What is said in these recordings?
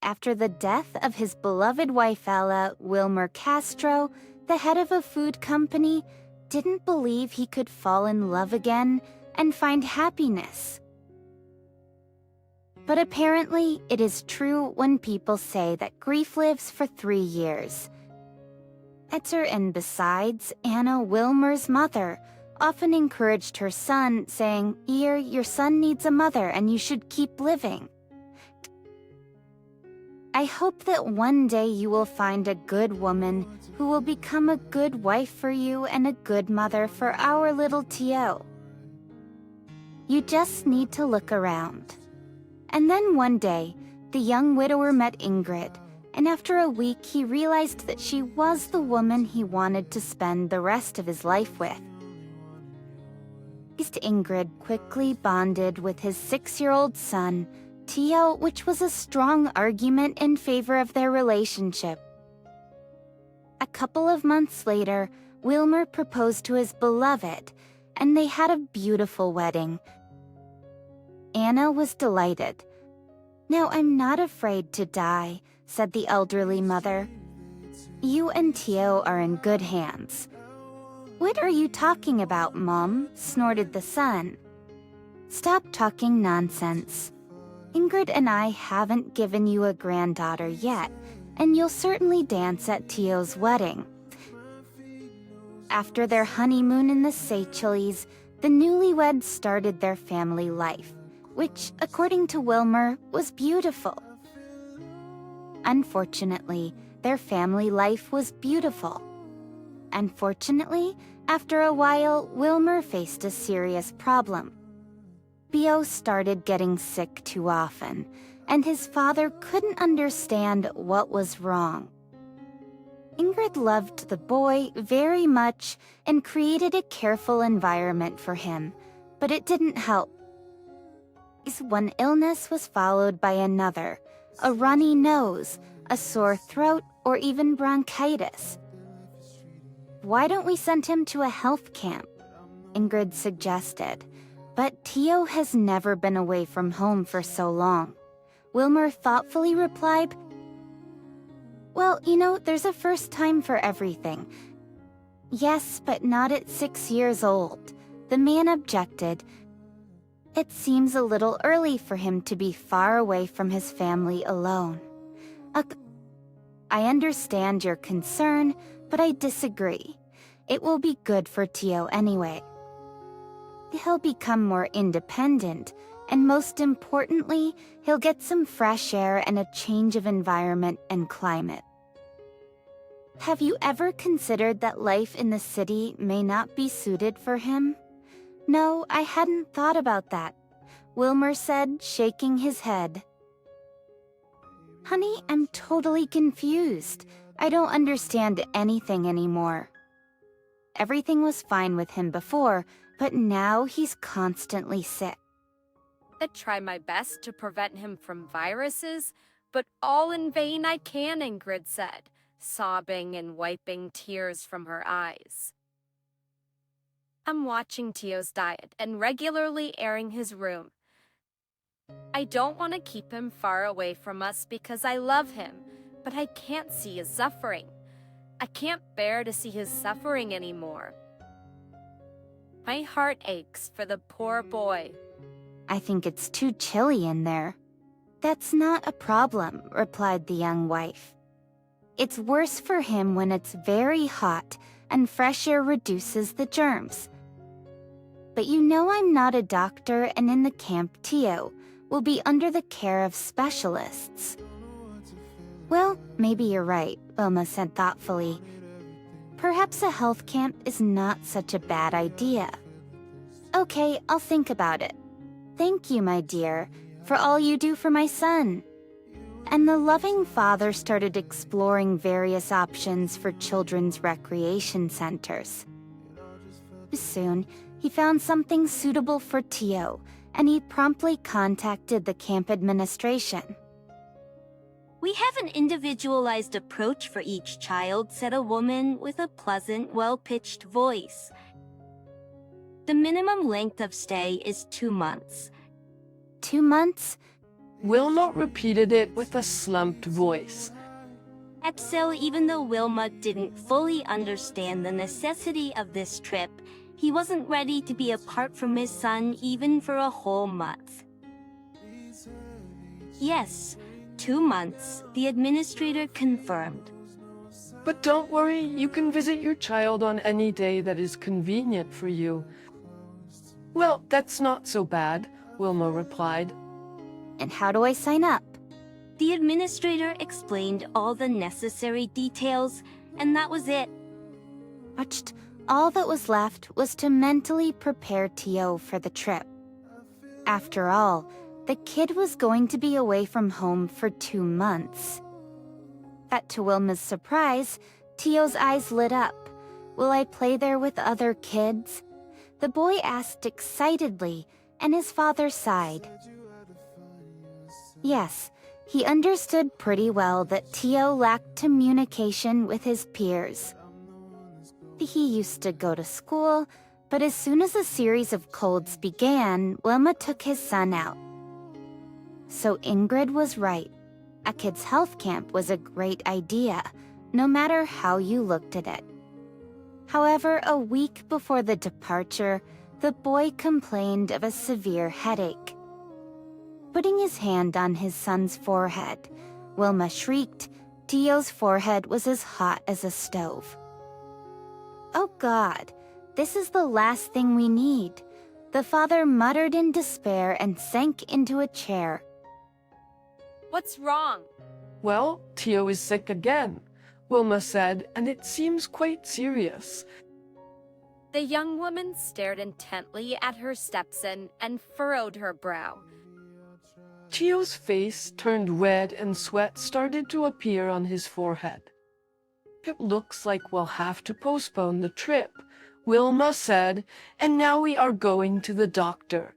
after the death of his beloved wife Ella, Wilmer Castro, the head of a food company, didn't believe he could fall in love again and find happiness. But apparently, it is true when people say that grief lives for 3 years. And besides, Anna, Wilmer's mother, often encouraged her son, saying, Your son needs a mother and you should keep living. I hope that one day you will find a good woman who will become a good wife for you and a good mother for our little Tio. You just need to look around. And then one day, the young widower met Ingrid, and after a week he realized that she was the woman he wanted to spend the rest of his life with. Ingrid quickly bonded with his 6-year-old son, Tio, which was a strong argument in favor of their relationship. A couple of months later, Wilmer proposed to his beloved, and they had a beautiful wedding. Anna was delighted. Now I'm not afraid to die, said the elderly mother. You and Tio are in good hands. What are you talking about, Mom? Snorted the son. Stop talking nonsense. Ingrid and I haven't given you a granddaughter yet, and you'll certainly dance at Tio's wedding. After their honeymoon in the Seychelles, the newlyweds started their family life, which, according to Wilmer, was beautiful. Unfortunately, their family life was beautiful. Unfortunately, after a while, Wilmer faced a serious problem. Theo started getting sick too often, and his father couldn't understand what was wrong. Ingrid loved the boy very much and created a careful environment for him, but it didn't help. One illness was followed by another, a runny nose, a sore throat, or even bronchitis. Why don't we send him to a health camp? Ingrid suggested, but Tio has never been away from home for so long. Wilmer thoughtfully replied, Well, there's a first time for everything. Yes, but not at 6 years old. The man objected. It seems a little early for him to be far away from his family alone. I understand your concern, but I disagree. It will be good for Tio anyway. He'll become more independent, and most importantly, he'll get some fresh air and a change of environment and climate. Have you ever considered that life in the city may not be suited for him? No, I hadn't thought about that, Wilmer said, shaking his head. Honey, I'm totally confused. I don't understand anything anymore. Everything was fine with him before, but now he's constantly sick. I try my best to prevent him from viruses, but all in vain I can, Ingrid said, sobbing and wiping tears from her eyes. I'm watching Tio's diet and regularly airing his room. I don't want to keep him far away from us because I love him, but I can't see his suffering. I can't bear to see his suffering anymore. My heart aches for the poor boy. I think it's too chilly in there. That's not a problem, replied the young wife. It's worse for him when it's very hot and fresh air reduces the germs. But I'm not a doctor, and in the camp Tio will be under the care of specialists. Well, maybe you're right, Wilma said thoughtfully. Perhaps a health camp is not such a bad idea. Okay, I'll think about it. Thank you, my dear, for all you do for my son. And the loving father started exploring various options for children's recreation centers. Soon, he found something suitable for Tio, and he promptly contacted the camp administration. We have an individualized approach for each child, said a woman with a pleasant, well-pitched voice. The minimum length of stay is 2 months. 2 months? Wilma repeated it with a slumped voice. So even though Wilma didn't fully understand the necessity of this trip, he wasn't ready to be apart from his son even for a whole month. Yes, 2 months, the administrator confirmed. But don't worry, you can visit your child on any day that is convenient for you. Well, that's not so bad, Wilma replied. And how do I sign up? The administrator explained all the necessary details, and that was it. Watched. All that was left was to mentally prepare Tio for the trip. After all, the kid was going to be away from home for 2 months. But to Wilma's surprise, Tio's eyes lit up. Will I play there with other kids? The boy asked excitedly, and his father sighed. Yes, he understood pretty well that Tio lacked communication with his peers. He used to go to school, but as soon as a series of colds began, Wilma took his son out. So Ingrid was right. A kids' health camp was a great idea, no matter how you looked at it. However, a week before the departure, the boy complained of a severe headache. Putting his hand on his son's forehead, Wilma shrieked. Tio's forehead was as hot as a stove. Oh God, this is the last thing we need. The father muttered in despair and sank into a chair. What's wrong? Well, Tio is sick again, Wilma said, and it seems quite serious. The young woman stared intently at her stepson and furrowed her brow. Tio's face turned red and sweat started to appear on his forehead. It looks like we'll have to postpone the trip, Wilma said, and now we are going to the doctor.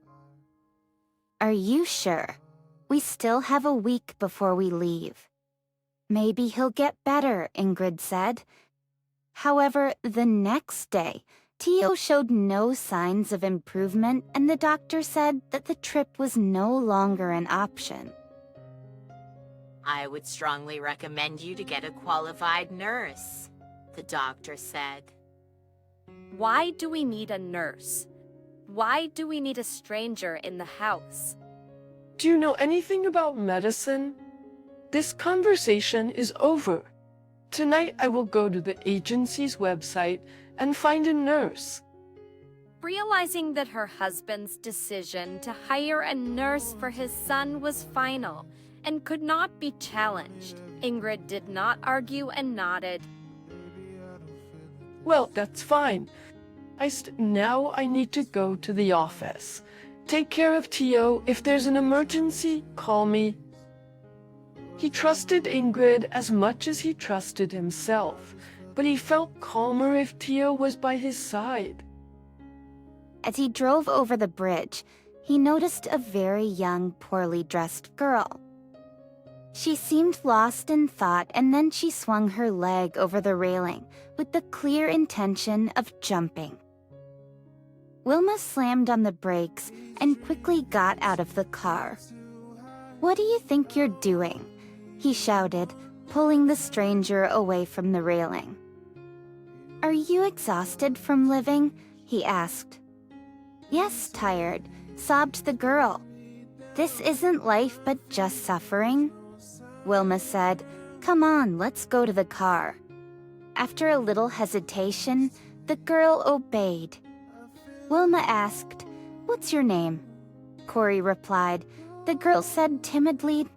Are you sure? We still have a week before we leave. Maybe he'll get better, Ingrid said. However, the next day, Tio showed no signs of improvement, and the doctor said that the trip was no longer an option. I would strongly recommend you to get a qualified nurse, the doctor said. Why do we need a nurse? Why do we need a stranger in the house? Do you know anything about medicine? This conversation is over. Tonight I will go to the agency's website and find a nurse. Realizing that her husband's decision to hire a nurse for his son was final and could not be challenged, Ingrid did not argue and nodded. Well, that's fine. Now I need to go to the office. Take care of Tio. If there's an emergency, call me. He trusted Ingrid as much as he trusted himself, but he felt calmer if Tio was by his side. As he drove over the bridge, he noticed a very young, poorly dressed girl. She seemed lost in thought, and then she swung her leg over the railing with the clear intention of jumping. Wilma slammed on the brakes and quickly got out of the car. "What do you think you're doing?" he shouted, pulling the stranger away from the railing. "Are you exhausted from living?" he asked. "Yes, tired," sobbed the girl. "This isn't life but just suffering." Wilma said, "Come on, let's go to the car." After a little hesitation, the girl obeyed. Wilma asked, "What's your name?" Corey replied. The girl said timidly.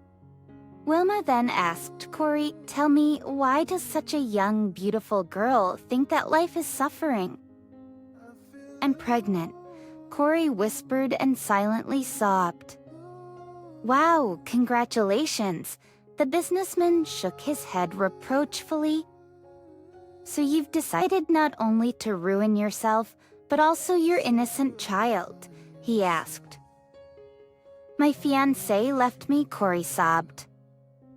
Wilma then asked Corey, "Tell me, why does such a young, beautiful girl think that life is suffering?" "I'm pregnant," Corey whispered and silently sobbed. "Wow, congratulations." The businessman shook his head reproachfully. "So you've decided not only to ruin yourself, but also your innocent child?" he asked. "My fiancé left me," Corey sobbed.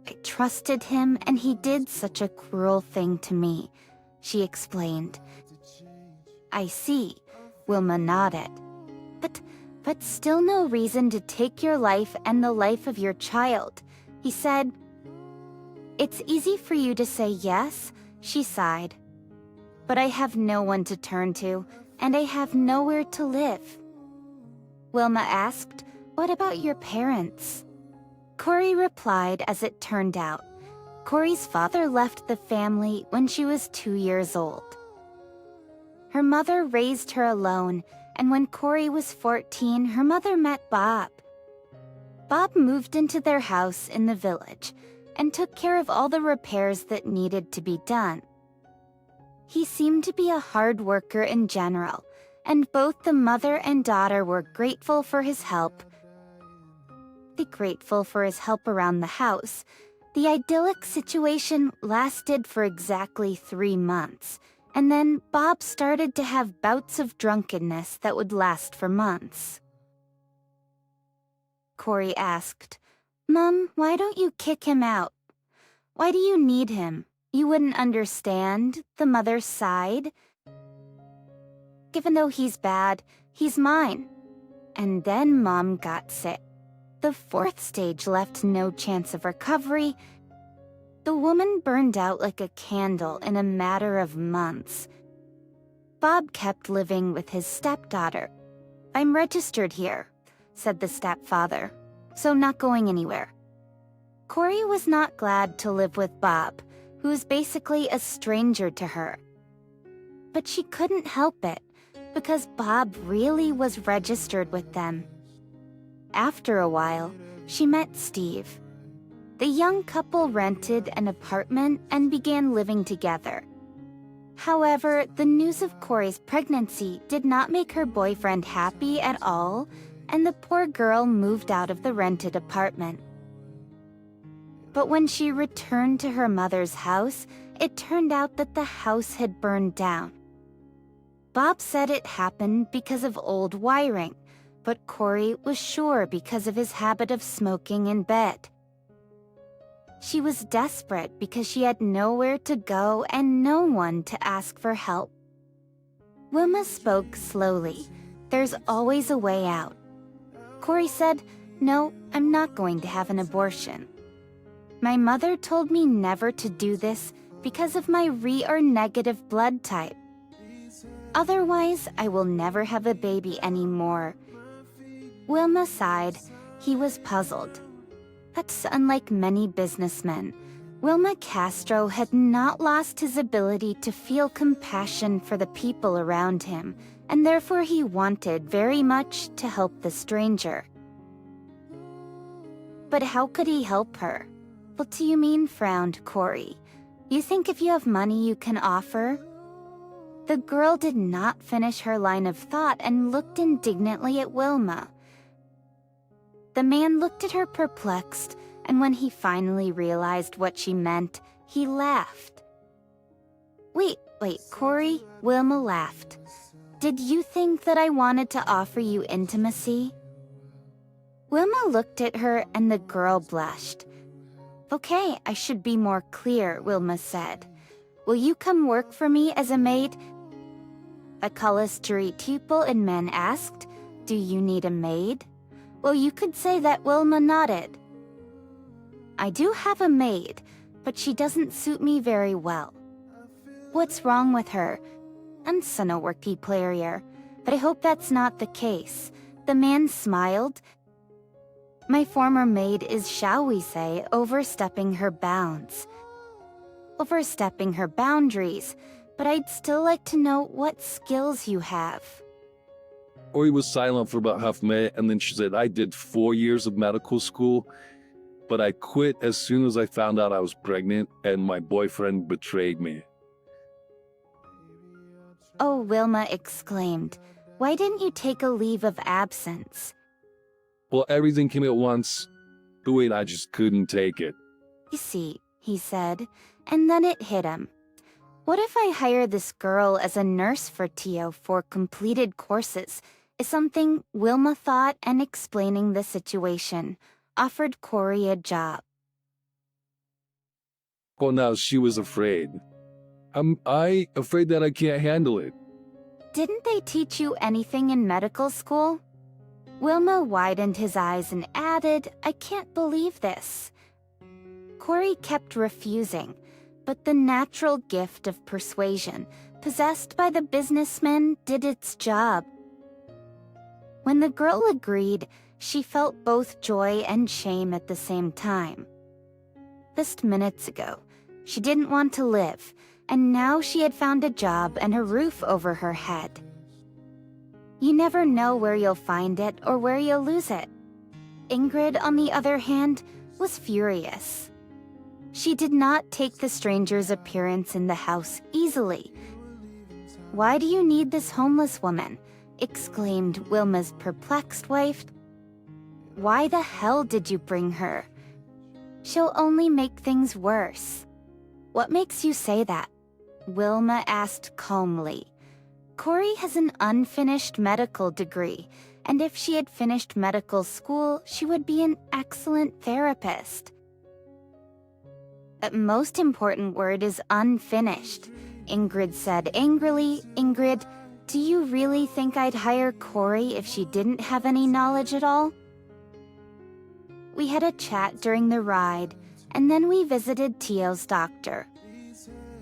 "I trusted him, and he did such a cruel thing to me," she explained. "I see," Wilma nodded. "But but still no reason to take your life and the life of your child. He said, "It's easy for you to say yes," she sighed. "But I have no one to turn to, and I have nowhere to live." Wilma asked, "What about your parents?" Corey replied, as it turned out, Corey's father left the family when she was 2 years old. Her mother raised her alone, and when Corey was 14, her mother met Bob. Bob moved into their house in the village and took care of all the repairs that needed to be done. He seemed to be a hard worker in general, and both the mother and daughter were grateful for his help. Grateful for his help around the house. The idyllic situation lasted for exactly 3 months, and then Bob started to have bouts of drunkenness that would last for months. Corey asked, "Mom, why don't you kick him out? Why do you need him? You wouldn't understand," the mother sighed. "Even though he's bad, he's mine." And then Mom got sick. The 4th stage left no chance of recovery. The woman burned out like a candle in a matter of months. Bob kept living with his stepdaughter. "I'm registered here," said the stepfather, "so not going anywhere." Corey was not glad to live with Bob, who was basically a stranger to her. But she couldn't help it, because Bob really was registered with them. After a while, she met Steve. The young couple rented an apartment and began living together. However, the news of Corey's pregnancy did not make her boyfriend happy at all, and the poor girl moved out of the rented apartment. But when she returned to her mother's house, it turned out that the house had burned down. Bob said it happened because of old wiring, but Corey was sure because of his habit of smoking in bed. She was desperate because she had nowhere to go and no one to ask for help. Wilma spoke slowly. "There's always a way out." Corey said, "No, I'm not going to have an abortion. My mother told me never to do this because of my Rh or negative blood type. Otherwise, I will never have a baby anymore." Wilma sighed. He was puzzled. That's unlike many businessmen. Wilma Castro had not lost his ability to feel compassion for the people around him, and therefore he wanted very much to help the stranger. But how could he help her? "What do you mean?" frowned Corey. "You think if you have money you can offer?" The girl did not finish her line of thought and looked indignantly at Wilma. The man looked at her perplexed, and when he finally realized what she meant, he laughed. Wait, Corey," Wilma laughed. "Did you think that I wanted to offer you intimacy?" Wilma looked at her and the girl blushed. "Okay, I should be more clear," Wilma said. "Will you come work for me as a maid?" A college people and men asked, "Do you need a maid?" Well, you could say that Wilma nodded. "I do have a maid, but she doesn't suit me very well." "What's wrong with her?" "I'm son of worky player, but I hope that's not the case." The man smiled. "My former maid is, shall we say, overstepping her bounds." "Overstepping her boundaries, but I'd still like to know what skills you have." Ori was silent for about half a minute, and then she said, "I did 4 years of medical school, but I quit as soon as I found out I was pregnant, and my boyfriend betrayed me." "Oh," Wilma exclaimed. "Why didn't you take a leave of absence?" Well, everything came at once. But wait, I just couldn't take it. "You see," he said, and then it hit him. "What if I hire this girl as a nurse for Tio for completed courses?" Is something Wilma thought, and explaining the situation, offered Corey a job. Well, now she was afraid. I afraid that I can't handle it. "Didn't they teach you anything in medical school?" Wilma widened his eyes and added, "I can't believe this." Corey kept refusing, but the natural gift of persuasion, possessed by the businessman, did its job. When the girl agreed, she felt both joy and shame at the same time. Just minutes ago, she didn't want to live, and now she had found a job and a roof over her head. You never know where you'll find it or where you'll lose it. Ingrid, on the other hand, was furious. She did not take the stranger's appearance in the house easily. "Why do you need this homeless woman?" exclaimed Wilma's perplexed wife. "Why the hell did you bring her? She'll only make things worse." "What makes you say that?" Wilma asked calmly. Corey has an unfinished medical degree, and if she had finished medical school, she would be an excellent therapist. The most important word is unfinished, Ingrid said angrily. "Ingrid, do you really think I'd hire Corey if she didn't have any knowledge at all?" We had a chat during the ride, and then we visited Tio's doctor.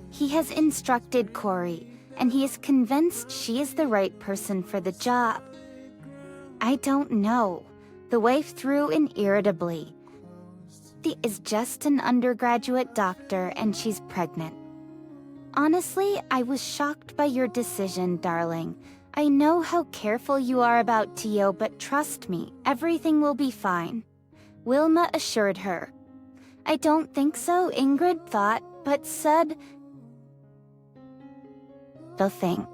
He has instructed Corey, and he is convinced she is the right person for the job. "I don't know," the wife threw in irritably. "She is just an undergraduate doctor and she's pregnant." "Honestly, I was shocked by your decision, darling. I know how careful you are about Tio, but trust me, everything will be fine," Wilma assured her. "I don't think so," Ingrid thought, but said nothing.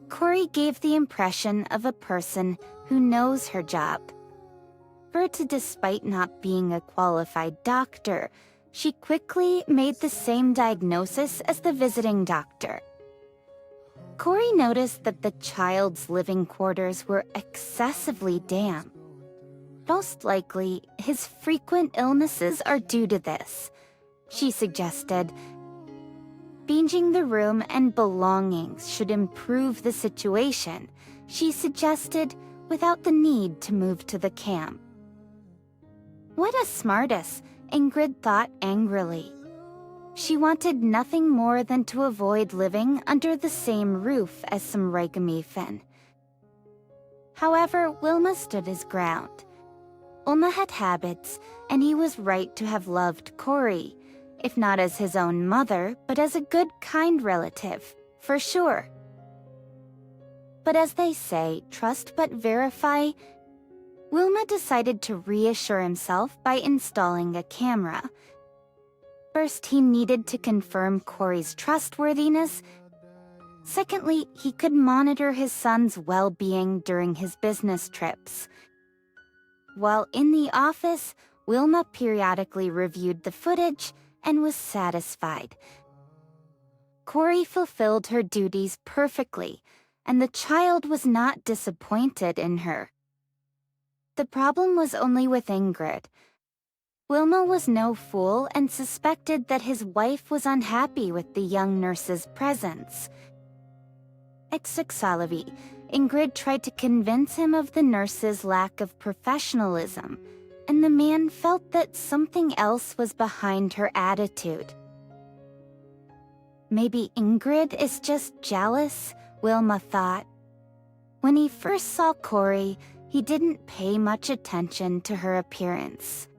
Corey gave the impression of a person who knows her job. Despite not being a qualified doctor, she quickly made the same diagnosis as the visiting doctor. Corey noticed that the child's living quarters were excessively damp. Most likely, his frequent illnesses are due to this, she suggested. Changing the room and belongings should improve the situation, she suggested, without the need to move to the camp. What a smartass, Ingrid thought angrily. She wanted nothing more than to avoid living under the same roof as some ragamuffin. However, Wilma stood his ground. Wilma had habits, and he was right to have loved Corey, if not as his own mother, but as a good, kind relative, for sure. But as they say, trust but verify, Wilma decided to reassure himself by installing a camera. First, he needed to confirm Corey's trustworthiness. Secondly, he could monitor his son's well-being during his business trips. While in the office, Wilma periodically reviewed the footage and was satisfied. Corey fulfilled her duties perfectly, and the child was not disappointed in her. The problem was only with Ingrid. Wilma was no fool and suspected that his wife was unhappy with the young nurse's presence. At Salavi, Ingrid tried to convince him of the nurse's lack of professionalism, and the man felt that something else was behind her attitude. Maybe Ingrid is just jealous, Wilma thought. When he first saw Corey, he didn't pay much attention to her appearance.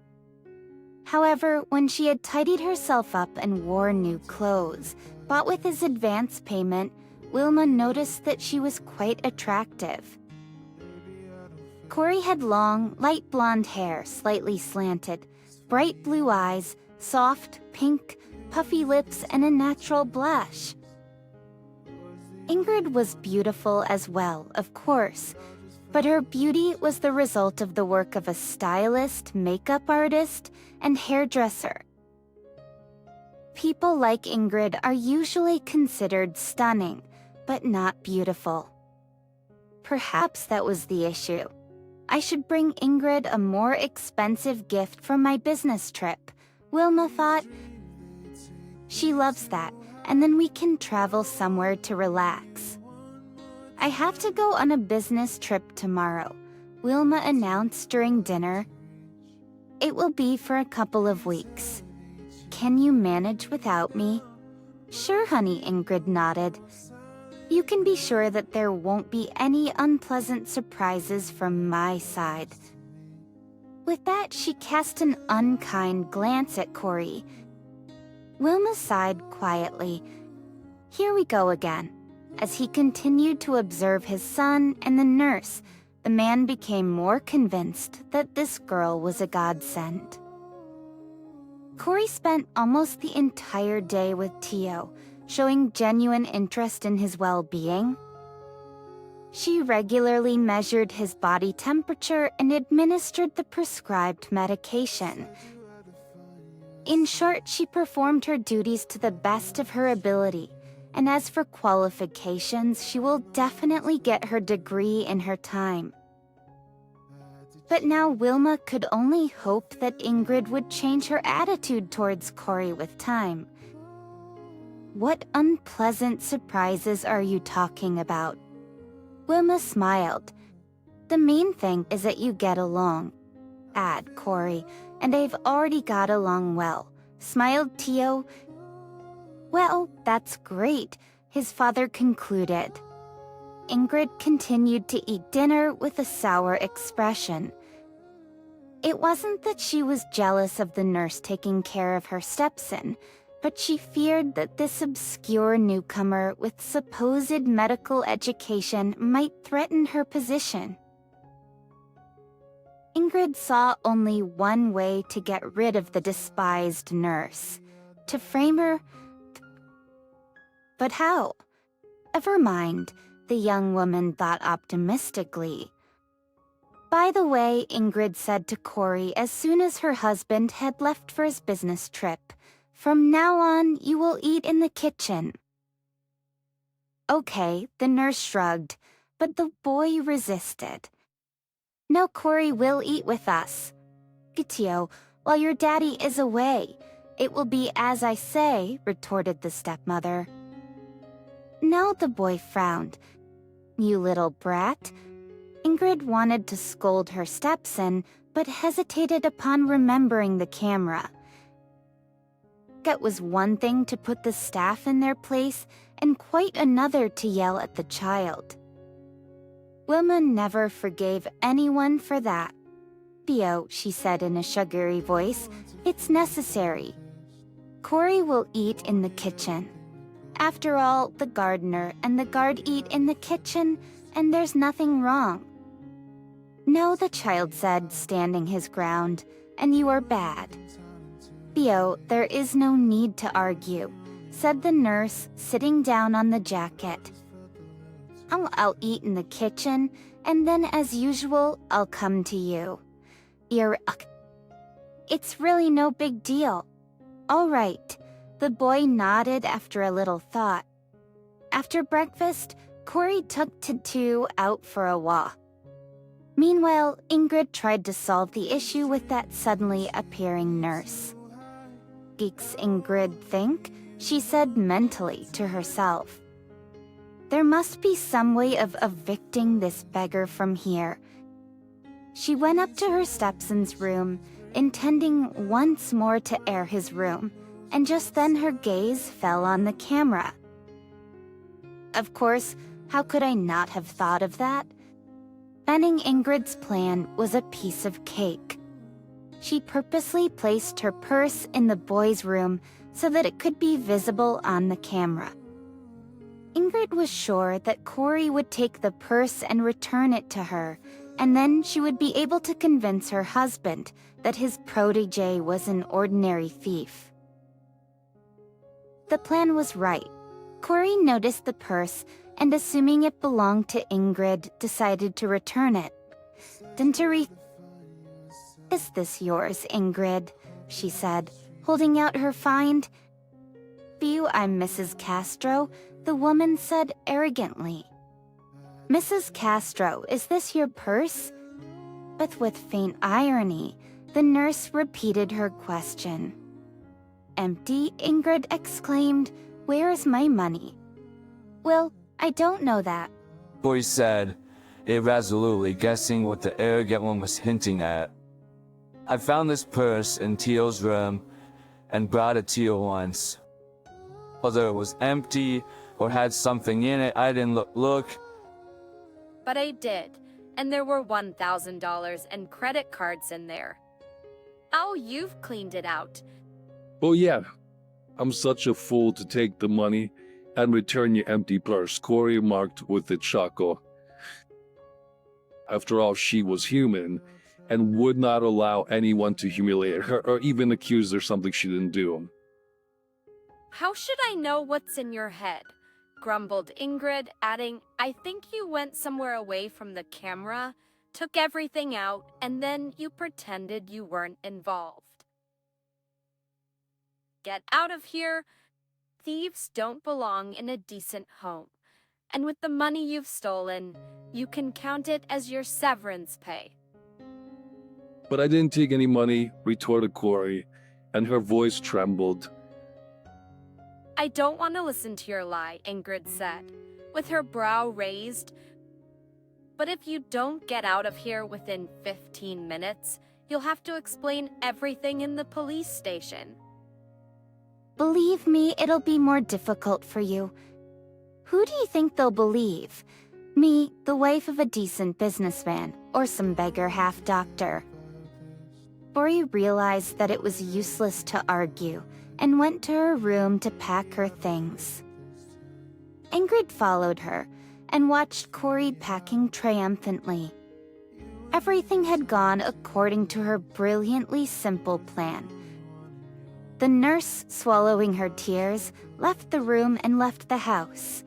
However, when she had tidied herself up and wore new clothes, bought with his advance payment, Wilma noticed that she was quite attractive. Corey had long, light blonde hair, slightly slanted, bright blue eyes, soft, pink, puffy lips, and a natural blush. Ingrid was beautiful as well, of course, but her beauty was the result of the work of a stylist, makeup artist, and hairdresser. People like Ingrid are usually considered stunning, but not beautiful. Perhaps that was the issue. I should bring Ingrid a more expensive gift from my business trip, Wilma thought. She loves that, and then we can travel somewhere to relax. I have to go on a business trip tomorrow. Wilma announced during dinner. "It will be for a couple of weeks. Can you manage without me?" "Sure, honey," Ingrid nodded. "You can be sure that there won't be any unpleasant surprises from my side." With that, she cast an unkind glance at Corey. Wilma sighed quietly. Here we go again. As he continued to observe his son and the nurse, the man became more convinced that this girl was a godsend. Corey spent almost the entire day with Tio, showing genuine interest in his well-being. She regularly measured his body temperature and administered the prescribed medication. In short, she performed her duties to the best of her ability, and as for qualifications, she will definitely get her degree in her time. But now Wilma could only hope that Ingrid would change her attitude towards Corey with time. "What unpleasant surprises are you talking about?" Wilma smiled. "The main thing is that you get along." "Add Corey, and they've already got along well," smiled Tio. "Well, that's great," his father concluded. Ingrid continued to eat dinner with a sour expression. It wasn't that she was jealous of the nurse taking care of her stepson, but she feared that this obscure newcomer with supposed medical education might threaten her position. Ingrid saw only one way to get rid of the despised nurse: to frame her. But how? Never mind, the young woman thought optimistically. "By the way," Ingrid said to Corey as soon as her husband had left for his business trip, "from now on, you will eat in the kitchen." "Okay," the nurse shrugged, but the boy resisted. "No, Corey will eat with us. Tio, while your daddy is away. It will be as I say," retorted the stepmother. No, the boy frowned. "You little brat." Ingrid wanted to scold her stepson, but hesitated upon remembering the camera. It was one thing to put the staff in their place, and quite another to yell at the child. Wilma never forgave anyone for that. "Theo," she said in a sugary voice, "it's necessary. Corey will eat in the kitchen. After all, the gardener and the guard eat in the kitchen, and there's nothing wrong." "No," the child said, standing his ground, "and you are bad." "Theo, there is no need to argue," said the nurse, sitting down on the jacket. I'll eat in the kitchen, and then as usual, I'll come to you. It's really no big deal." "All right." The boy nodded after a little thought. After breakfast, Corey took Tatu out for a walk. Meanwhile, Ingrid tried to solve the issue with that suddenly appearing nurse. "Geeks Ingrid think," she said mentally to herself. "There must be some way of evicting this beggar from here." She went up to her stepson's room, intending once more to air his room, and just then her gaze fell on the camera. Of course, how could I not have thought of that? Planning Ingrid's plan was a piece of cake. She purposely placed her purse in the boy's room so that it could be visible on the camera. Ingrid was sure that Corey would take the purse and return it to her, and then she would be able to convince her husband that his protege was an ordinary thief. The plan was right. Corey noticed the purse and, assuming it belonged to Ingrid, decided to return it. "Is this yours, Ingrid?" she said, holding out her find. "I'm Mrs. Castro," the woman said arrogantly. "Mrs. Castro, is this your purse?" But with faint irony, the nurse repeated her question. "Empty?" Ingrid exclaimed. "Where is my money?" "Well, I don't know that," Boy said, irresolutely guessing what the arrogant one was hinting at. I found this purse in Teal's room and brought it to you once. Whether it was empty or had something in it, I didn't look. But I did, and there were $1,000 and credit cards in there. Oh, you've cleaned it out. Oh yeah, I'm such a fool to take the money and return your empty purse, Corey remarked with a chuckle. After all, she was human and would not allow anyone to humiliate her or even accuse her of something she didn't do. How should I know what's in your head? Grumbled Ingrid, adding, I think you went somewhere away from the camera, took everything out, and then you pretended you weren't involved. Get out of here. Thieves don't belong in a decent home. And with the money you've stolen, you can count it as your severance pay. But I didn't take any money, retorted Corey, and her voice trembled. I don't want to listen to your lie, Ingrid said, with her brow raised. But if you don't get out of here within 15 minutes, you'll have to explain everything in the police station. Believe me, it'll be more difficult for you. Who do you think they'll believe? Me, the wife of a decent businessman, or some beggar half-doctor? Corey realized that it was useless to argue and went to her room to pack her things. Ingrid followed her and watched Corey packing triumphantly. Everything had gone according to her brilliantly simple plan. The nurse, swallowing her tears, left the room and left the house.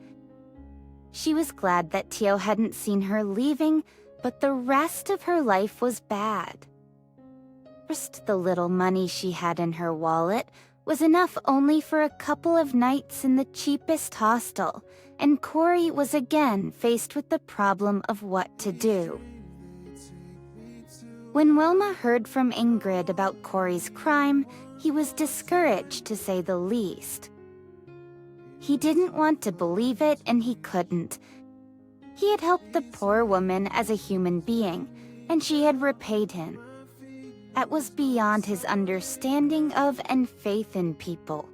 She was glad that Tio hadn't seen her leaving, but the rest of her life was bad. First, the little money she had in her wallet was enough only for a couple of nights in the cheapest hostel, and Corey was again faced with the problem of what to do. When Wilma heard from Ingrid about Corey's crime, he was discouraged, to say the least. He didn't want to believe it, and he couldn't. He had helped the poor woman as a human being, and she had repaid him. That was beyond his understanding of and faith in people.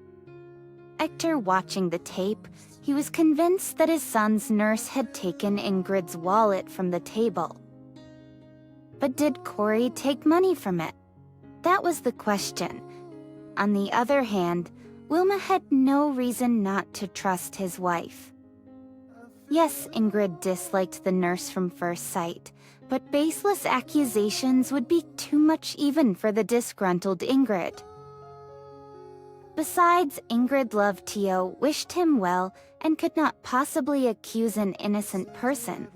After watching the tape, he was convinced that his son's nurse had taken Ingrid's wallet from the table. But did Corey take money from it? That was the question. On the other hand, Wilma had no reason not to trust his wife. Yes, Ingrid disliked the nurse from first sight, but baseless accusations would be too much even for the disgruntled Ingrid. Besides, Ingrid loved Tio, wished him well, and could not possibly accuse an innocent person.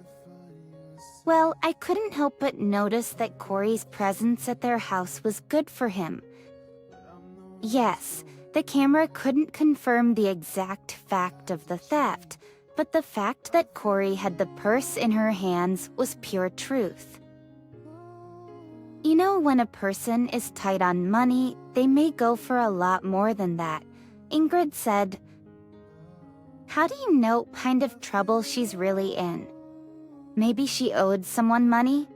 Well, I couldn't help but notice that Corey's presence at their house was good for him. Yes, the camera couldn't confirm the exact fact of the theft, but the fact that Corey had the purse in her hands was pure truth. You know, when a person is tight on money, they may go for a lot more than that. Ingrid said, "How do you know what kind of trouble she's really in? Maybe she owed someone money?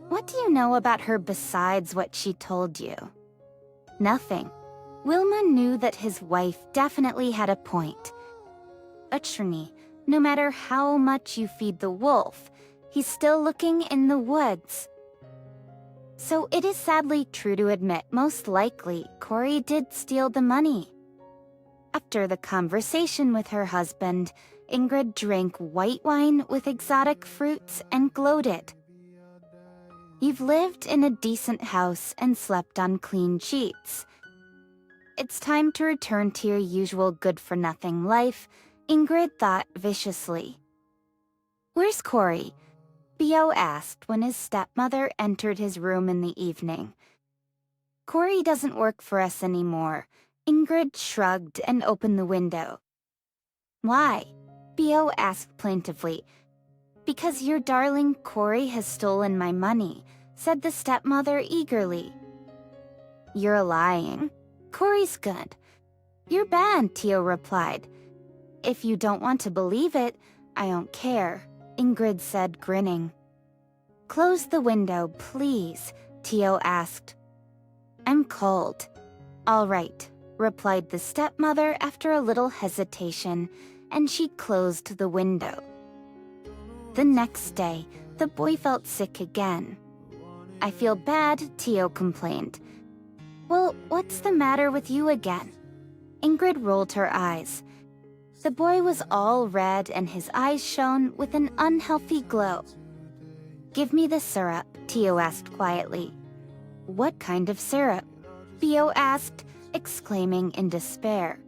What do you know about her besides what she told you?" Nothing. Wilma knew that his wife definitely had a point. Attorney, no matter how much you feed the wolf, he's still looking in the woods. So it is sadly true to admit, most likely, Corey did steal the money. After the conversation with her husband, Ingrid drank white wine with exotic fruits and gloated. You've lived in a decent house and slept on clean sheets. It's time to return to your usual good-for-nothing life, Ingrid thought viciously. Where's Corey? Theo asked when his stepmother entered his room in the evening. Corey doesn't work for us anymore. Ingrid shrugged and opened the window. Why? Theo asked plaintively. Because your darling Corey has stolen my money, said the stepmother eagerly. You're lying. Corey's good. You're bad, Theo replied. If you don't want to believe it, I don't care, Ingrid said, grinning. Close the window, please, Tio asked. I'm cold. All right, replied the stepmother after a little hesitation, and she closed the window. The next day, the boy felt sick again. I feel bad, Tio complained. Well, what's the matter with you again? Ingrid rolled her eyes. The boy was all red and his eyes shone with an unhealthy glow. Give me the syrup, Tio asked quietly. What kind of syrup? Theo asked, exclaiming in despair.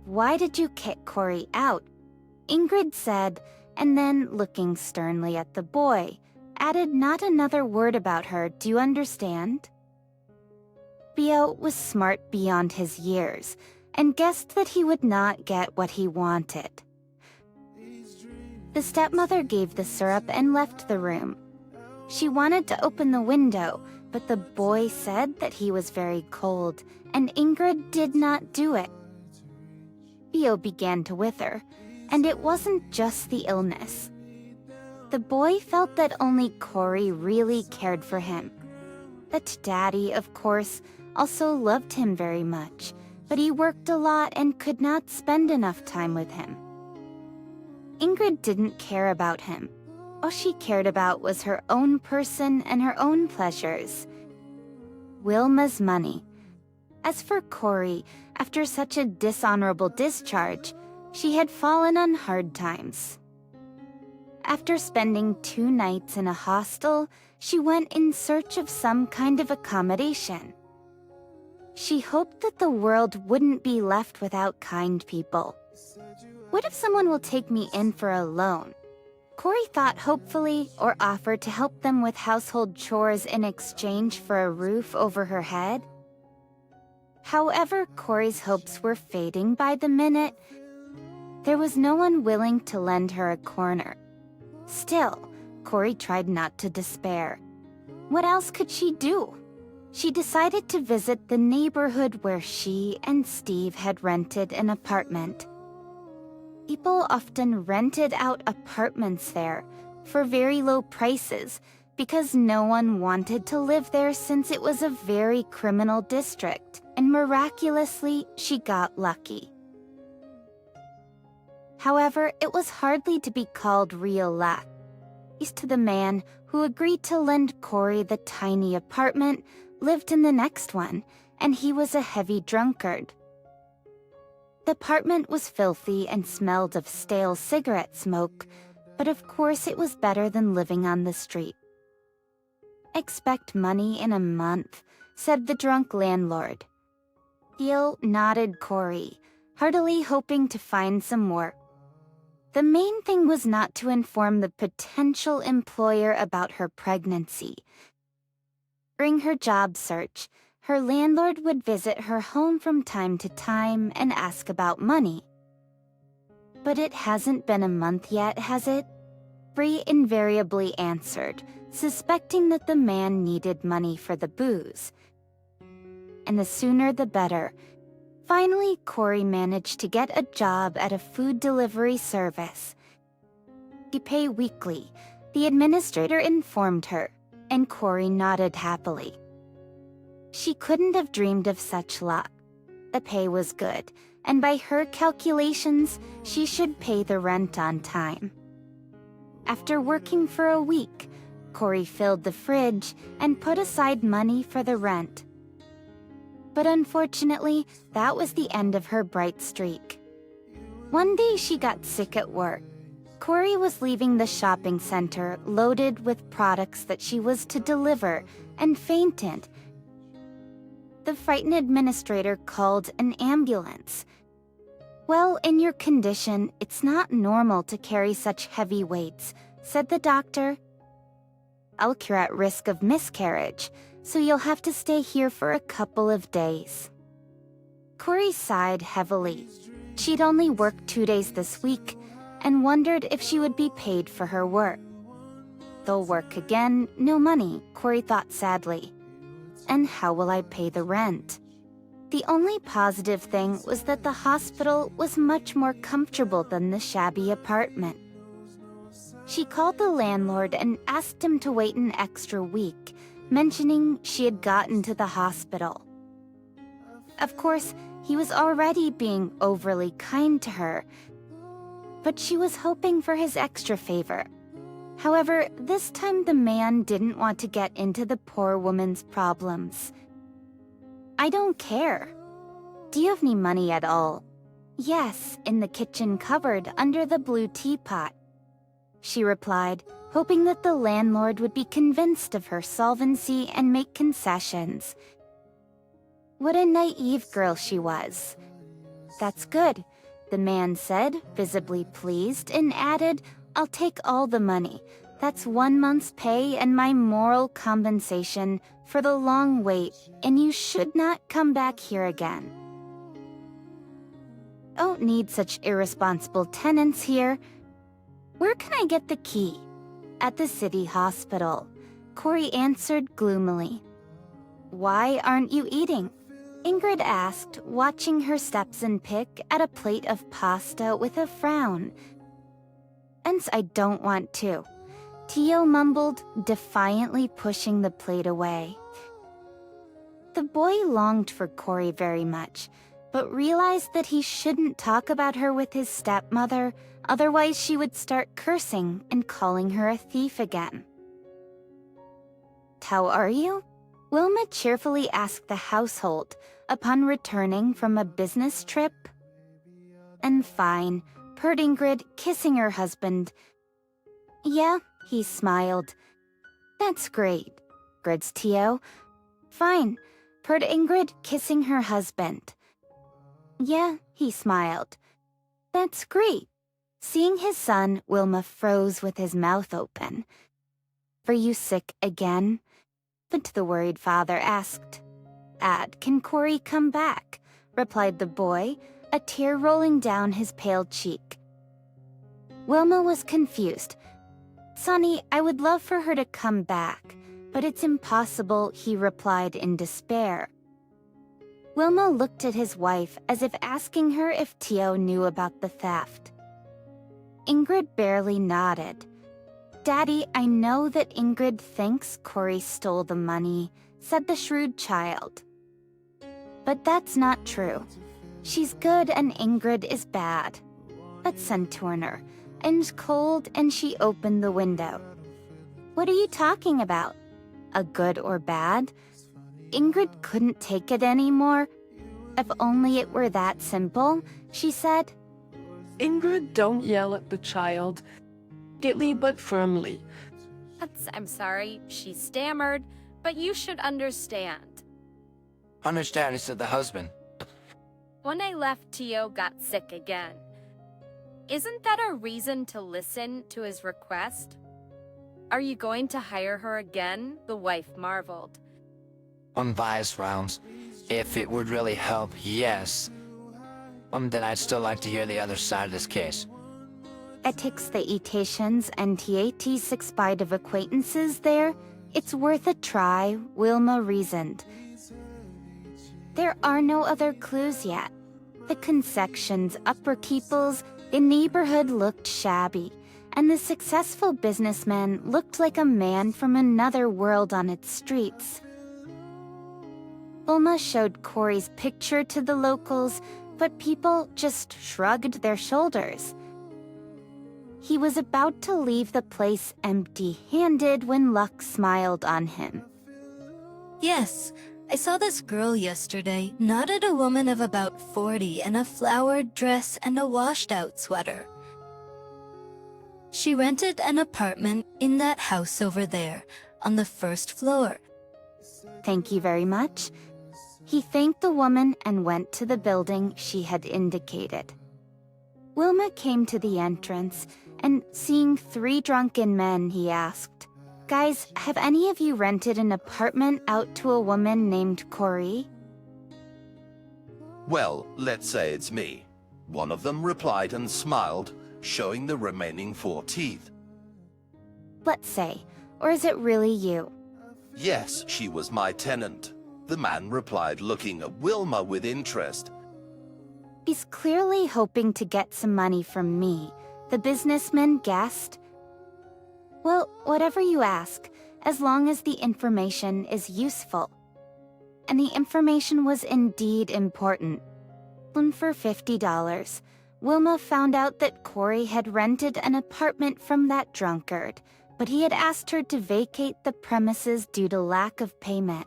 Why did you kick Corey out? Ingrid said, and then, looking sternly at the boy, added not another word about her, do you understand? Theo was smart beyond his years, and guessed that he would not get what he wanted. The stepmother gave the syrup and left the room. She wanted to open the window, but the boy said that he was very cold, and Ingrid did not do it. Theo began to wither, and it wasn't just the illness. The boy felt that only Corey really cared for him. That Daddy, of course, also loved him very much, but he worked a lot and could not spend enough time with him. Ingrid didn't care about him. All she cared about was her own person and her own pleasures. Wilma's money. As for Corey, after such a dishonorable discharge, she had fallen on hard times. After spending 2 nights in a hostel, she went in search of some kind of accommodation. She hoped that the world wouldn't be left without kind people. What if someone will take me in for a loan? Corey thought hopefully, or offered to help them with household chores in exchange for a roof over her head. However, Corey's hopes were fading by the minute. There was no one willing to lend her a corner. Still, Corey tried not to despair. What else could she do? She decided to visit the neighborhood where she and Steve had rented an apartment. People often rented out apartments there for very low prices because no one wanted to live there since it was a very criminal district, and miraculously, she got lucky. However, it was hardly to be called real luck. Thanks to the man who agreed to lend Corey the tiny apartment, lived in the next one, and he was a heavy drunkard. The apartment was filthy and smelled of stale cigarette smoke, but of course it was better than living on the street. Expect money in a month, said the drunk landlord. Theo nodded Corey, heartily hoping to find some work. The main thing was not to inform the potential employer about her pregnancy. During her job search, her landlord would visit her home from time to time and ask about money. But it hasn't been a month yet, has it? Bree invariably answered, suspecting that the man needed money for the booze. And the sooner the better. Finally, Corey managed to get a job at a food delivery service. He pay weekly, the administrator informed her, and Corey nodded happily. She couldn't have dreamed of such luck. The pay was good, and by her calculations, she should pay the rent on time. After working for a week, Corey filled the fridge and put aside money for the rent. But unfortunately, that was the end of her bright streak. One day she got sick at work. Corey was leaving the shopping center loaded with products that she was to deliver and fainted. The frightened administrator called an ambulance. Well, in your condition, it's not normal to carry such heavy weights, said the doctor. You're at risk of miscarriage, so you'll have to stay here for a couple of days. Corey sighed heavily. She'd only worked 2 days this week and wondered if she would be paid for her work. They'll work again, no money, Corey thought sadly. And how will I pay the rent? The only positive thing was that the hospital was much more comfortable than the shabby apartment. She called the landlord and asked him to wait an extra week, mentioning she had gotten to the hospital. Of course, he was already being overly kind to her, but she was hoping for his extra favor. However, this time the man didn't want to get into the poor woman's problems. "I don't care. Do you have any money at all?" "Yes, in the kitchen cupboard under the blue teapot," she replied, hoping that the landlord would be convinced of her solvency and make concessions. What a naive girl she was. "That's good," the man said, visibly pleased, and added, "I'll take all the money. That's 1 month's pay and my moral compensation for the long wait, and you should not come back here again." "Don't need such irresponsible tenants here. Where can I get the key?" "At the city hospital," Corey answered gloomily. "Why aren't you eating?" Ingrid asked, watching her stepson pick at a plate of pasta with a frown. "And I don't want to," Tio mumbled, defiantly pushing the plate away. The boy longed for Corey very much, but realized that he shouldn't talk about her with his stepmother, otherwise she would start cursing and calling her a thief again. "How are you?" Wilma cheerfully asked the household upon returning from a business trip. "And fine," purred Ingrid, kissing her husband. "Yeah," he smiled. "That's great," grins Tio. "Fine," purred Ingrid, kissing her husband. "Yeah," he smiled. "That's great." Seeing his son, Wilma froze with his mouth open. "Are you sick again?" But the worried father asked. "Can Corey come back?" replied the boy, a tear rolling down his pale cheek. Wilma was confused. "Sonny, I would love for her to come back, but it's impossible," he replied in despair. Wilma looked at his wife as if asking her if Tio knew about the theft. Ingrid barely nodded. "Daddy, I know that Ingrid thinks Corey stole the money," said the shrewd child. "But that's not true. She's good and Ingrid is bad." But Turner and cold, and she opened the window. "What are you talking about? A good or bad?" Ingrid couldn't take it anymore. "If only it were that simple," she said. Ingrid, don't yell at the child. Gently but firmly. I'm sorry, she stammered, but you should understand. Understand, said the husband. When I left, Tio got sick again. Isn't that a reason to listen to his request? Are you going to hire her again? The wife marveled. On bias rounds, if it would really help, yes. Then I'd still like to hear the other side of this case. Ethics the etations and TAT6 bite of acquaintances there, it's worth a try, Wilma reasoned. There are no other clues yet. The concessions, upper keeples, the neighborhood looked shabby, and the successful businessman looked like a man from another world on its streets. Wilma showed Corey's picture to the locals, but people just shrugged their shoulders. He was about to leave the place empty-handed when luck smiled on him. Yes, I saw this girl yesterday, nodded a woman of about 40 in a flowered dress and a washed-out sweater. She rented an apartment in that house over there, on the first floor. Thank you very much. He thanked the woman and went to the building she had indicated. Wilma came to the entrance, and seeing 3 drunken men, he asked, "Guys, have any of you rented an apartment out to a woman named Corey?" "Well, let's say it's me." One of them replied and smiled, showing the remaining 4 teeth. "Let's say, or is it really you?" "Yes, she was my tenant," the man replied, looking at Wilma with interest. "He's clearly hoping to get some money from me," the businessman guessed. Well, whatever you ask, as long as the information is useful. And the information was indeed important. For $50, Wilma found out that Corey had rented an apartment from that drunkard, but he had asked her to vacate the premises due to lack of payment.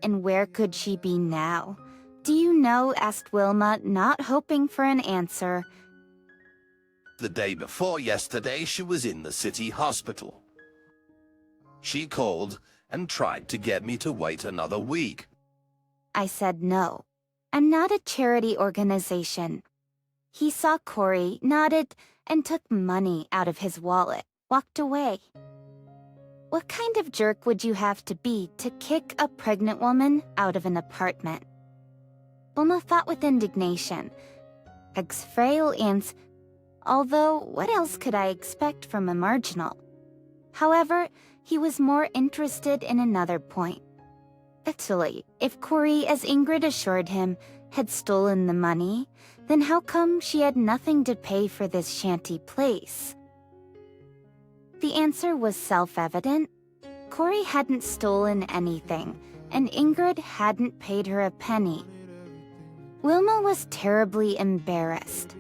And where could she be now? Do you know? Asked Wilma, not hoping for an answer. The day before yesterday, she was in the city hospital. She called and tried to get me to wait another week. I said no. I'm not a charity organization. He saw Corey, nodded, and took money out of his wallet, walked away. What kind of jerk would you have to be to kick a pregnant woman out of an apartment? Wilma thought with indignation. Ex-frail ants. Although, what else could I expect from a marginal? However, he was more interested in another point. Actually, if Corey, as Ingrid assured him, had stolen the money, then how come she had nothing to pay for this shanty place? The answer was self-evident. Corey hadn't stolen anything, and Ingrid hadn't paid her a penny. Wilma was terribly embarrassed.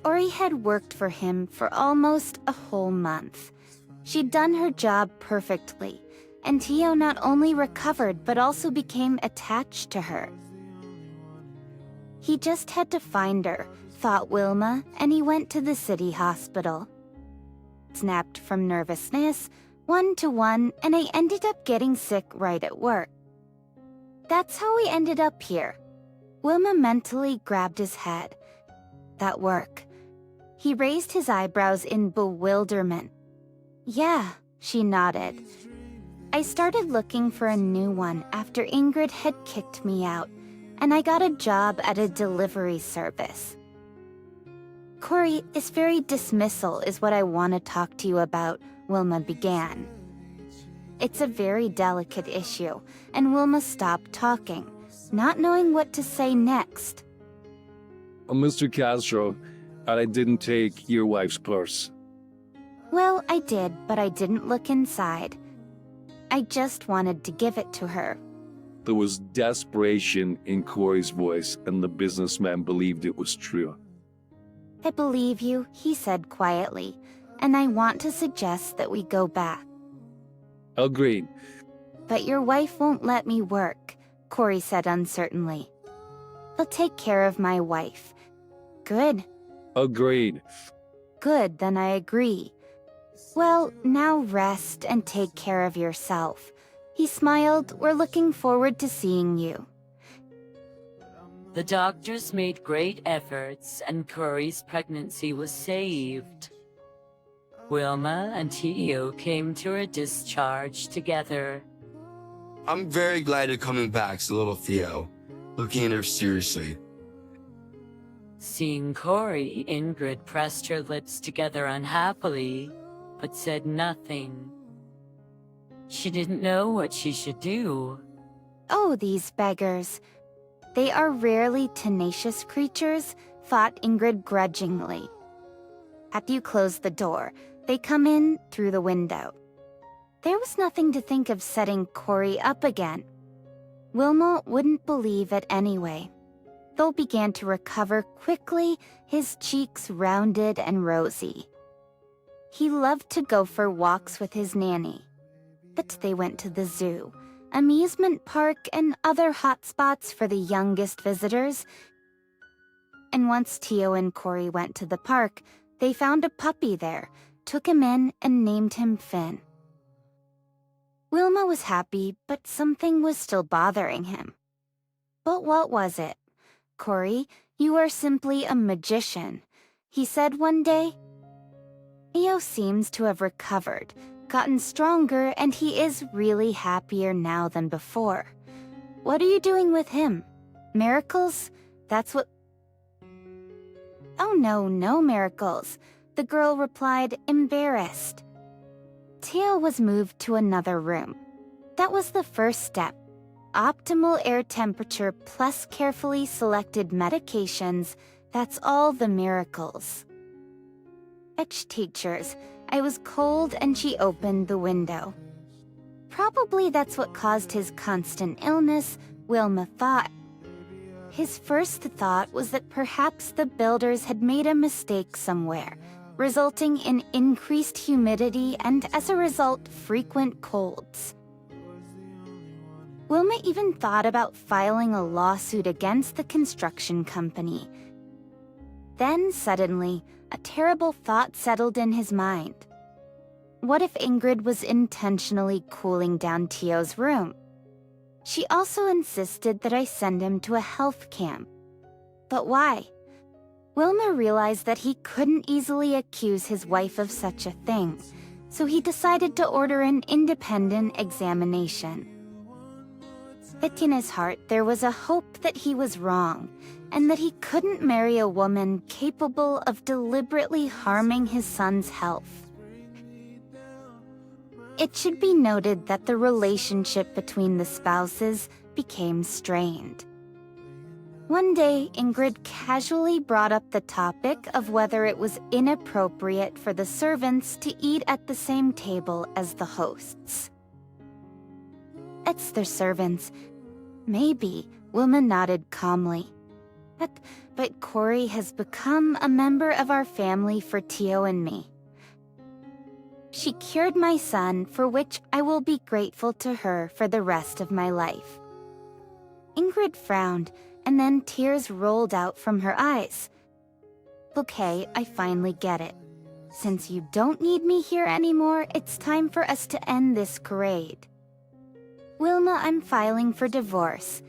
Ori had worked for him for almost a whole month. She'd done her job perfectly, and Tio not only recovered but also became attached to her. He just had to find her, thought Wilma, and he went to the city hospital. Snapped from nervousness, 1-to-1, and I ended up getting sick right at work. That's how we ended up here. Wilma mentally grabbed his head. That work. He raised his eyebrows in bewilderment. Yeah, she nodded. I started looking for a new one after Ingrid had kicked me out, and I got a job at a delivery service. Corey, this very dismissal is what I want to talk to you about, Wilma began. It's a very delicate issue, and Wilma stopped talking, not knowing what to say next. Mr. Castro, I didn't take your wife's purse. Well, I did, but I didn't look inside. I just wanted to give it to her. There was desperation in Corey's voice, and the businessman believed it was true. I believe you, he said quietly, and I want to suggest that we go back. Agreed. But your wife won't let me work, Corey said uncertainly. I'll take care of my wife. Good. Agreed. Good, then I agree. Well, now rest and take care of yourself. He smiled. We're looking forward to seeing you. The doctors made great efforts and Corey's pregnancy was saved. Wilma and Tio came to her discharge together. I'm very glad you're coming back, said little Theo, looking at her seriously. Seeing Corey, Ingrid pressed her lips together unhappily, but said nothing. She didn't know what she should do. Oh, these beggars. They are rarely tenacious creatures, thought Ingrid grudgingly. After you close the door, they come in through the window. There was nothing to think of setting Corey up again. Wilma wouldn't believe it anyway. They'll began to recover quickly, his cheeks rounded and rosy. He loved to go for walks with his nanny. But they went to the zoo, amusement park, and other hot spots for the youngest visitors. And once Tio and Corey went to the park, they found a puppy there, took him in, and named him Finn. Wilma was happy, but something was still bothering him. But what was it? Corey, you are simply a magician, he said one day. Tio seems to have recovered, gotten stronger, and he is really happier now than before. What are you doing with him? Miracles? That's what... Oh no, no miracles, the girl replied, embarrassed. Tio was moved to another room. That was the first step. Optimal air temperature plus carefully selected medications, that's all the miracles. Teachers, I was cold and she opened the window. Probably that's what caused his constant illness, Wilma thought. His first thought was that perhaps the builders had made a mistake somewhere, resulting in increased humidity and, as a result, frequent colds. Wilma even thought about filing a lawsuit against the construction company. Then, suddenly, a terrible thought settled in his mind. What if Ingrid was intentionally cooling down Tio's room? She also insisted that I send him to a health camp. But why? Wilma realized that he couldn't easily accuse his wife of such a thing, so he decided to order an independent examination. Yet in his heart, there was a hope that he was wrong, and that he couldn't marry a woman capable of deliberately harming his son's health. It should be noted that the relationship between the spouses became strained. One day, Ingrid casually brought up the topic of whether it was inappropriate for the servants to eat at the same table as the hosts. It's their servants. Maybe, Wilma nodded calmly. But Corey has become a member of our family for Tio and me. She cured my son, for which I will be grateful to her for the rest of my life. Ingrid frowned, and then tears rolled out from her eyes. Okay, I finally get it. Since you don't need me here anymore, it's time for us to end this charade. Wilma, I'm filing for divorce.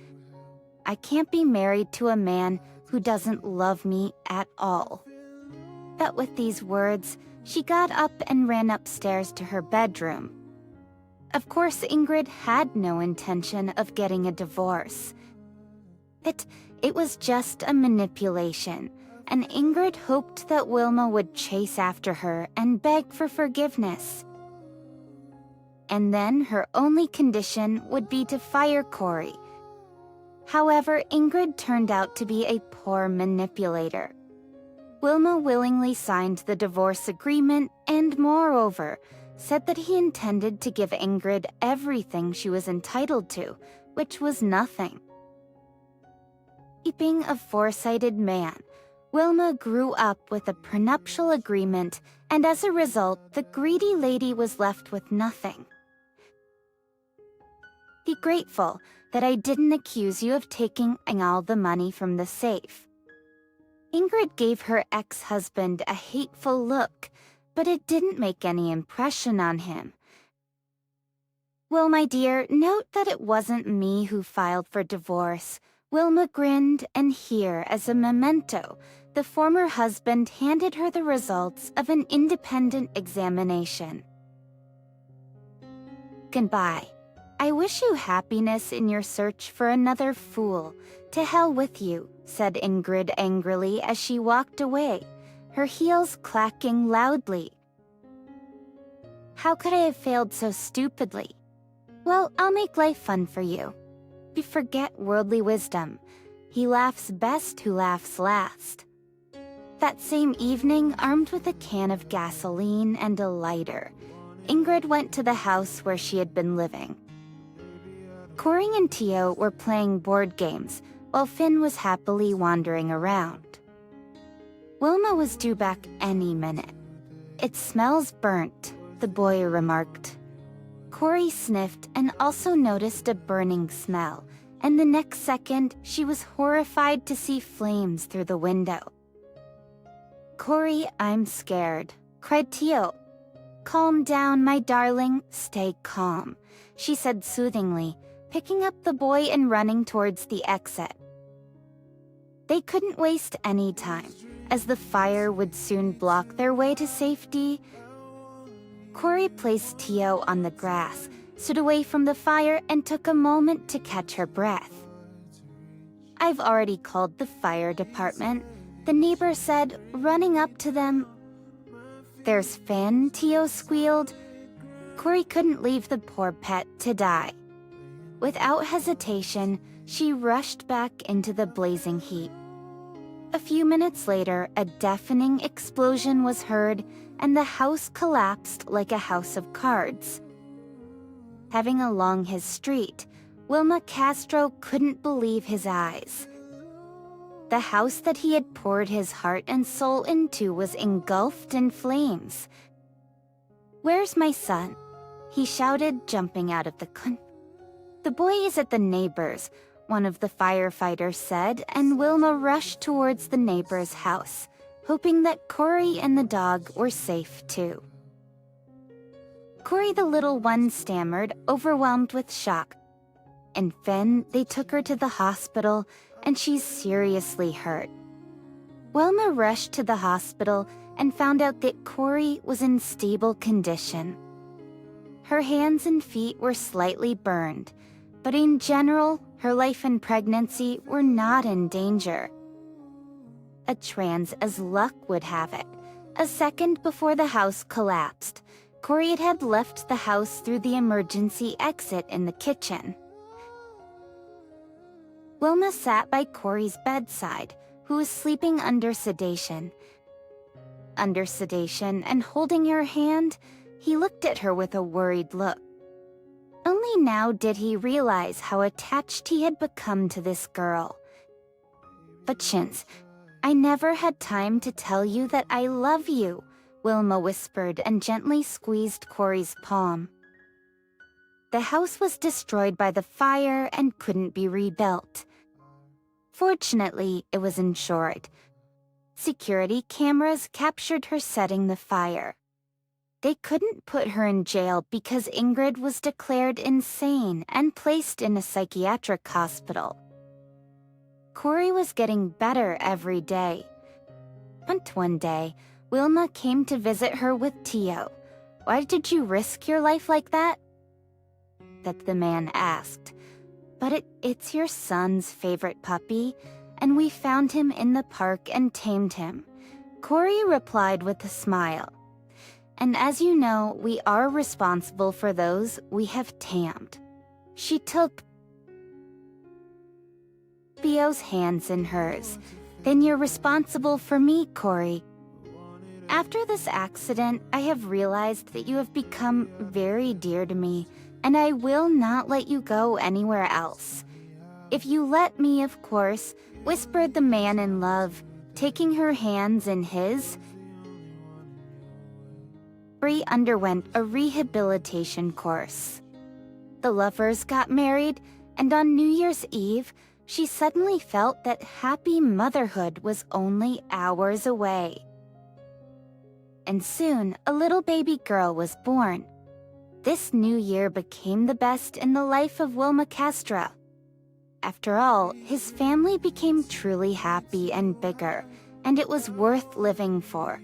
I can't be married to a man who doesn't love me at all. But with these words, she got up and ran upstairs to her bedroom. Of course, Ingrid had no intention of getting a divorce. It was just a manipulation, and Ingrid hoped that Wilma would chase after her and beg for forgiveness. And then her only condition would be to fire Corey. However, Ingrid turned out to be a poor manipulator. Wilma willingly signed the divorce agreement and, moreover, said that he intended to give Ingrid everything she was entitled to, which was nothing. Being a foresighted man, Wilma grew up with a prenuptial agreement, and as a result, the greedy lady was left with nothing. Be grateful that I didn't accuse you of taking all the money from the safe. Ingrid gave her ex-husband a hateful look, but it didn't make any impression on him. Well, my dear, note that it wasn't me who filed for divorce. Wilma grinned, and here, as a memento, the former husband handed her the results of an independent examination. Goodbye. I wish you happiness in your search for another fool. To hell with you, said Ingrid angrily as she walked away, her heels clacking loudly. How could I have failed so stupidly? Well, I'll make life fun for you. You forget worldly wisdom. He laughs best who laughs last. That same evening, armed with a can of gasoline and a lighter, Ingrid went to the house where she had been living. Corey and Tio were playing board games, while Finn was happily wandering around. Wilma was due back any minute. It smells burnt, the boy remarked. Corey sniffed and also noticed a burning smell, and the next second, she was horrified to see flames through the window. Corey, I'm scared, cried Tio. Calm down, my darling, stay calm, she said soothingly, picking up the boy and running towards the exit. They couldn't waste any time, as the fire would soon block their way to safety. Corey placed Tio on the grass, stood away from the fire, and took a moment to catch her breath. I've already called the fire department, the neighbor said, running up to them. There's Finn, Tio squealed. Corey couldn't leave the poor pet to die. Without hesitation, she rushed back into the blazing heap. A few minutes later, a deafening explosion was heard, and the house collapsed like a house of cards. Having along his street, Wilma Castro couldn't believe his eyes. The house that he had poured his heart and soul into was engulfed in flames. "Where's my son?" he shouted, jumping out of the "The boy is at the neighbor's," one of the firefighters said, and Wilma rushed towards the neighbor's house, hoping that Corey and the dog were safe too. Corey the little one stammered, overwhelmed with shock. And then they took her to the hospital, and she's seriously hurt. Wilma rushed to the hospital and found out that Corey was in stable condition. Her hands and feet were slightly burned, but in general, her life and pregnancy were not in danger. A trans as luck would have it, a second before the house collapsed, Corey had left the house through the emergency exit in the kitchen. Wilma sat by Corey's bedside, who was sleeping under sedation. Under sedation and holding her hand, he looked at her with a worried look. Only now did he realize how attached he had become to this girl. "But Chintz, I never had time to tell you that I love you," Wilma whispered and gently squeezed Corey's palm. The house was destroyed by the fire and couldn't be rebuilt. Fortunately, it was insured. Security cameras captured her setting the fire. They couldn't put her in jail because Ingrid was declared insane and placed in a psychiatric hospital. Corey was getting better every day. And one day, Wilma came to visit her with Tio. "Why did you risk your life like that?" that the man asked. "But it's your son's favorite puppy, and we found him in the park and tamed him," Corey replied with a smile. "And as you know, we are responsible for those we have tamed." She took Bio's hands in hers. "Then you're responsible for me, Corey. After this accident, I have realized that you have become very dear to me, and I will not let you go anywhere else. If you let me, of course," whispered the man in love, taking her hands in his. Corey underwent a rehabilitation course. The lovers got married, and on New Year's Eve, she suddenly felt that happy motherhood was only hours away. And soon, a little baby girl was born. This new year became the best in the life of Wilma Castro. After all, his family became truly happy and bigger, and it was worth living for.